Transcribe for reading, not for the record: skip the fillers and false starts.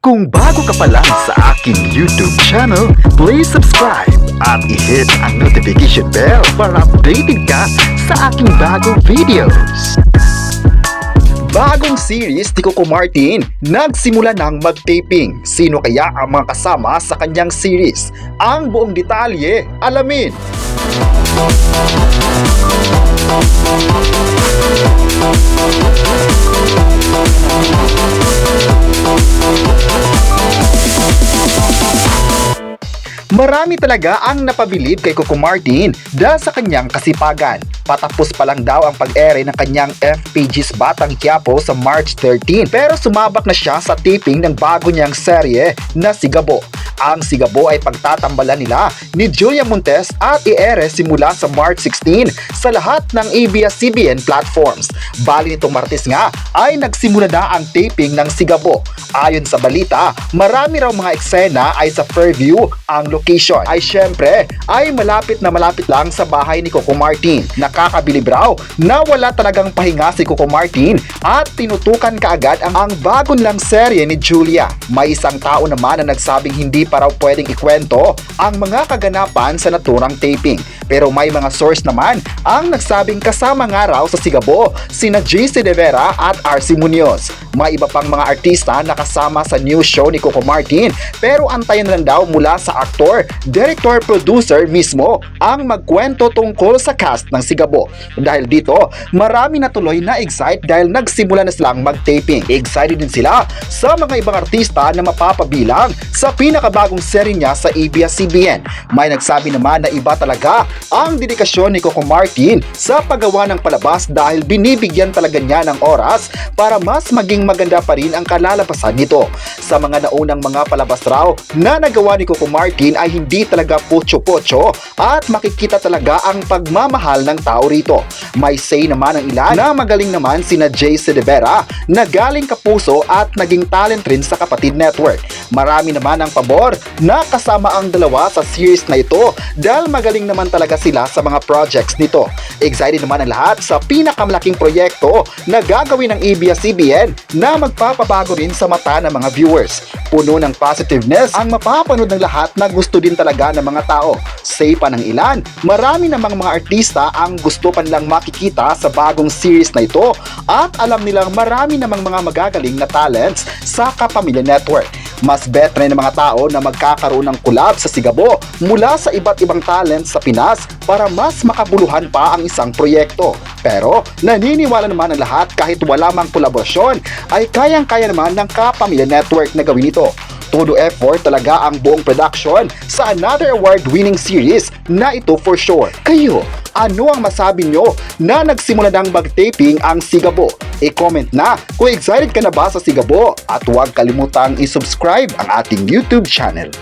Kung bago ka pa lang sa aking YouTube channel, please subscribe at i-hit ang notification bell para updated ka sa aking bagong videos. Bagong series ni Coco Martin nagsimula ng mag-taping. Sino kaya ang mga kasama sa kanyang series? Ang buong detalye, alamin! Marami talaga ang napabilib kay Coco Martin dahil sa kanyang kasipagan. Patapos pa lang daw ang pag-ere ng kanyang FPG's Batang Quiapo sa March 13 pero sumabak na siya sa taping ng bago niyang serye na Sigabo. Ang Sigabo ay pagtatambalan nila ni Julia Montes at i-ere simula sa March 16 sa lahat ng ABS-CBN platforms. Bali nitong Martes nga ay nagsimula na ang taping ng Sigabo. Ayon sa balita, marami raw mga eksena ay sa Fairview. Ang location ay syempre ay malapit lang sa bahay ni Coco Martin. Nakakabilib raw na wala talagang pahinga si Coco Martin at tinutukan kaagad ang bagong lang serye ni Julia. May isang tao naman na nagsabing hindi pa raw pwedeng ikwento ang mga kaganapan sa naturang taping. Pero may mga source naman ang nagsabing kasama nga raw sa Sigabo sina JC De Vera at RC Munoz. May iba pang mga artista na kasama sa new show ni Coco Martin pero antayin lang daw mula sa aktor, director, producer mismo ang magkwento tungkol sa cast ng Sigabo. Dahil dito, marami na tuloy na excite dahil nagsimula na silang mag-taping. Excited din sila sa mga ibang artista na mapapabilang sa pinakabagong serye niya sa ABS-CBN. May nagsabi naman na iba talaga ang dedikasyon ni Coco Martin sa paggawa ng palabas dahil binibigyan talaga niya ng oras para mas maging maganda pa rin ang kalalabasan nito. Sa mga naunang mga palabas raw na nagawa ni Coco Martin ay hindi talaga putyo-putyo at makikita talaga ang pagmamahal ng tao rito. May say naman ang ilan na magaling naman sina JC De Vera na galing Kapuso at naging talent rin sa Kapatid Network. Marami naman ang pabor na kasama ang dalawa sa series na ito dahil magaling naman talaga sila sa mga projects nito. Excited naman ang lahat sa pinakamalaking proyekto na gagawin ng ABS-CBN na magpapabago rin sa mata ng mga viewers. Puno ng positiveness ang mapapanood ng lahat na gusto din talaga ng mga tao. Say pa ng ilan, marami namang mga artista ang gusto pa nilang makikita sa bagong series na ito at alam nilang marami namang mga magagaling na talents sa Kapamilya Network. Mas bet rin ng mga tao na magkakaroon ng collab sa Sigabo mula sa iba't ibang talents sa Pinas para mas makabuluhan pa ang isang proyekto. Pero naniniwala naman ang lahat kahit wala mang kolaborasyon ay kayang-kaya naman ng Kapamilya Network na gawin ito. Todo effort talaga ang buong production sa another award-winning series na ito for sure. Kayo, ano ang masabi nyo na nagsimula ng mag-taping ang Sigabo? I-comment na kung excited ka na ba sa Sigabo at huwag kalimutang i-subscribe ang ating YouTube channel.